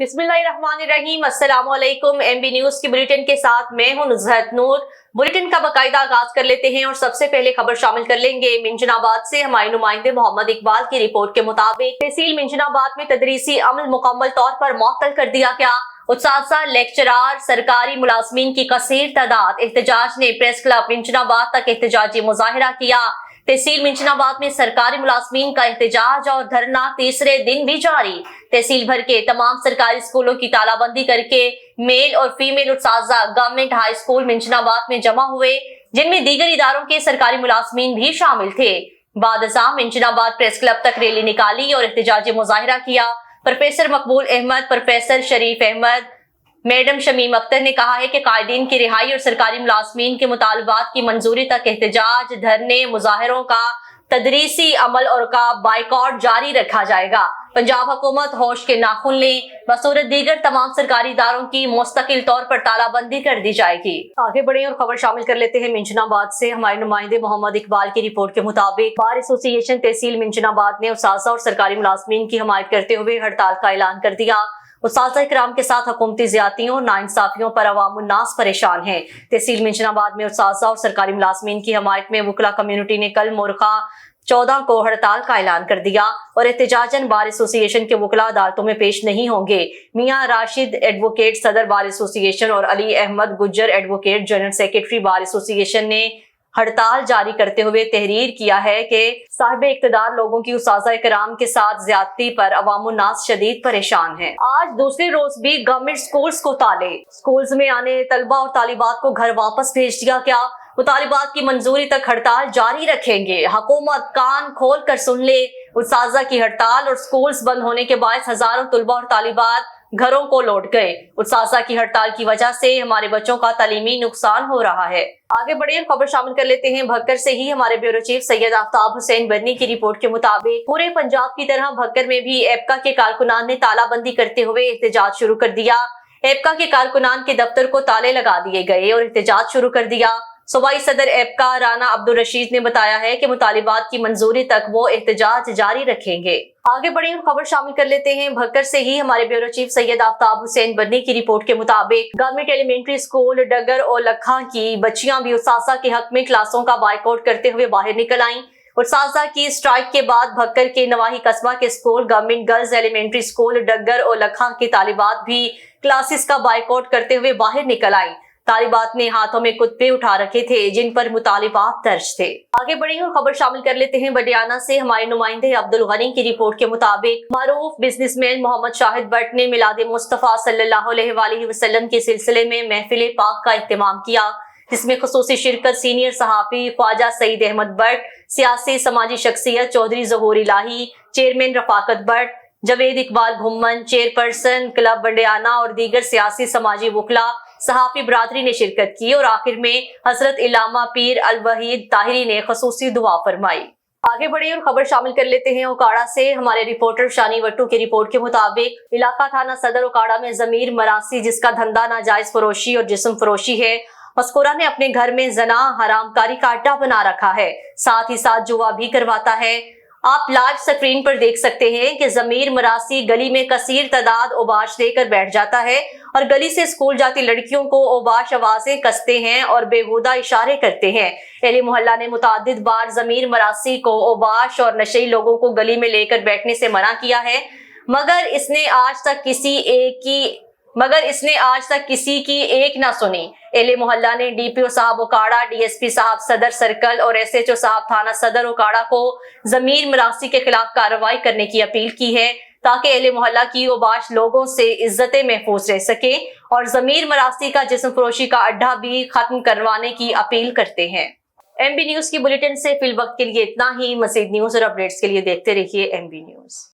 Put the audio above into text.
बिस्मिल्लाहिर्रहमानिर्रहीम। अस्सलामुअलैकुम। MB news की बुलेटिन के साथ मैं हूं नुज़हत नूर। बुलेटिन का बाकायदा आगाज कर लेते हैं और सबसे पहले खबर शामिल कर लेंगे मिंजनाबाद से। हमारे नुमाइंदे मोहम्मद इकबाल की रिपोर्ट के मुताबिक तहसील मिंजनाबाद में तदरीसी अमल मुकम्मल तौर पर मुअत्तल कर दिया गया। उस्ताज़ा, लेक्चरार, सरकारी मुलाजमीन की कसीर तादाद एहतजाज ने प्रेस क्लब मिंजनाबाद तक एहतजाजी मुजाहिरा किया। तहसील मिंजनाबाद में सरकारी मुलाजमीन का एहतजाज और धरना तीसरे दिन भी जारी। तहसील भर के तमाम सरकारी स्कूलों की तालाबंदी करके मेल और फीमेल उस्ताज़ा गवर्नमेंट हाई स्कूल मिंजनाबाद में जमा हुए, जिनमें दीगर इदारों के सरकारी मुलाजमीन भी शामिल थे। बाद अज़ां मिंजनाबाद प्रेस क्लब तक रैली निकाली और एहतजाजी मुजाहिरा किया। प्रोफेसर मकबूल अहमद, प्रोफेसर शरीफ अहमद, मैडम शमीम अख्तर ने कहा है कि कायदीन की रिहाई और सरकारी मुलाजमीन के मुतालबात की मंजूरी तक एहतजाज, धरने, मुजाहिरों का तदरीसी अमल और का बाइकआउट जारी रखा जाएगा। पंजाब हुकूमत होश के नाखून ले, बसूरत दीगर तमाम सरकारी इदारों की मुस्तकिल तौर पर तालाबंदी कर दी जाएगी। आगे बढ़े और खबर शामिल कर लेते हैं मिंजनाबाद से। हमारे नुमाइंदे मोहम्मद इकबाल की रिपोर्ट के मुताबिक बार एसोसिएशन तहसील मिंजनाबाद ने उस्ताज़ा और सरकारी मुलाजमीन की हमायत करते हुए हड़ताल का ऐलान कर दिया। उस्ताज़ा इकराम के साथ हुकूमती ज़्यादतियों और नाइंसाफियों पर अवामुन्नास परेशान है। तहसील मिंजनाबाद में उस्ताज़ा और सरकारी मुलाजमीन की हमायत में वकला कम्युनिटी ने कल मुरखा 14 को हड़ताल का ऐलान कर दिया और एहतजाजन बार एसोसिएशन के वकला अदालतों में पेश नहीं होंगे। मियां राशिद एडवोकेट सदर बार एसोसिएशन और Ali Ahmed Gujjar advocate general secretary bar association ने हड़ताल जारी करते हुए तहरीर किया है कि साहिब इक्तदार लोगों की उस्ताज़ा इकराम के साथ ज्यादती पर अवामुन्नास शदीद परेशान है। आज दूसरे रोज भी गवर्नमेंट स्कूल्स को ताले। स्कूल्स में आने तलबा और तालिबात को घर वापस भेज दिया गया। मुतालिबात की मंजूरी तक हड़ताल जारी रखेंगे। हुकूमत कान खोल कर सुन ले। उस्ताज़ा की हड़ताल और स्कूल्स बंद होने के बायस हजारों तलबा और तालिबात घरों को लौट गए। उस्ताज़ा की हड़ताल की वजह से हमारे बच्चों का तालीमी नुकसान हो रहा है। आगे बढ़े खबर शामिल कर लेते हैं भक्कर से ही। हमारे ब्यूरो चीफ सैयद आफ्ताब हुसैन बन्नी की रिपोर्ट के मुताबिक पूरे पंजाब की तरह भक्कर में भी एपका के कारकुनान ने तालाबंदी करते हुए एहतजाज शुरू कर दिया। एपका के कारकुनान के दफ्तर को ताले लगा दिए गए और एहतजाज शुरू कर दिया। सूबाई सदर एपका राना अब्दुल रशीद ने बताया है कि मुतालिबात की मंजूरी तक वो एहतजाज जारी रखेंगे। आगे बढ़े और खबर शामिल कर लेते हैं भक्कर से ही। हमारे ब्यूरो चीफ सैयद आफ्ताब हुसैन बन्नी की रिपोर्ट के मुताबिक गवर्नमेंट एलिमेंट्री स्कूल डगर और लखा की बच्चियां भी उस्ताज़ा के हक में क्लासों का बाइकआउट करते हुए बाहर निकल आईं। उस्ताज़ा की स्ट्राइक के बाद भक्कर के नवाही कस्बा के school government girls elementary school Dagar और लखा की तालिबात भी क्लासेस का बाइकआउट करते हुए बाहर निकल आई। तालिबात ने हाथों में कुत्ते उठा रखे थे जिन पर मुतालिबात दर्ज थे। आगे बढ़े और खबर शामिल कर लेते हैं बडियाना से। हमारे नुमाइंदे अब्दुल गनी की रिपोर्ट के मुताबिक मारूफ बिजनेसमैन मोहम्मद शाहिद भट्ट ने मिलाद मुस्तफा सल्लल्लाहु अलैहि वसल्लम के सिलसिले में महफिल पाक का इत्तिमाम किया, जिसमें खुसूसी शिरकत सीनियर सहाफी ख्वाजा सईद अहमद भट्ट, सियासी समाजी शख्सियत Chaudhry Zahoor Elahi, chairman Rafaqat Bhatt, Javed Iqbal Bhumman, chairperson club Badiana और दीगर सियासी समाजी वकला सहाफी बरादरी ने शिरकत की और आखिर में हजरत इलामा पीर अल वहीद ताहिरी ने खसूसी दुआ फरमाई। आगे बढ़े और खबर शामिल कर लेते हैं ओकाड़ा से। हमारे रिपोर्टर शानी वट्टू की रिपोर्ट के मुताबिक इलाका थाना सदर ओकाड़ा में जमीर मरासी, जिसका धंधा नाजायज फरोशी और जिस्म फरोशी है, मस्कुरा ने अपने घर में जना हरामकारी का अड्डा बना रखा है, साथ ही साथ जुआ भी करवाता है। आप लाइव स्क्रीन पर देख सकते हैं कि जमीर मरासी गली में कसीर तादाद ओबाश लेकर बैठ जाता है और गली से स्कूल जाती लड़कियों को ओबाश आवाजें कसते हैं और बेहुदा इशारे करते हैं। अहले मोहल्ला ने मुतादिद बार जमीर मरासी को ओबाश और नशई लोगों को गली में लेकर बैठने से मना किया है, मगर इसने आज तक किसी की एक ना सुनी। एले मोहल्ला ने डीपीओ साहब ओकाड़ा, डीएसपी साहब सदर सर्कल और एसएचओ साहब थाना सदर ओकाड़ा को जमीर मरासी के खिलाफ कार्रवाई करने की अपील की है, ताकि एले मोहल्ला की ओबाश लोगों से इज्जतें महफूज रह सके और जमीर मरासी का जिस्म फरोशी का अड्डा भी खत्म करवाने की अपील करते हैं। एमबी न्यूज की बुलेटिन से फिल वक्त के लिए इतना ही। मजीद न्यूज और अपडेट्स के लिए देखते रहिए एमबी न्यूज।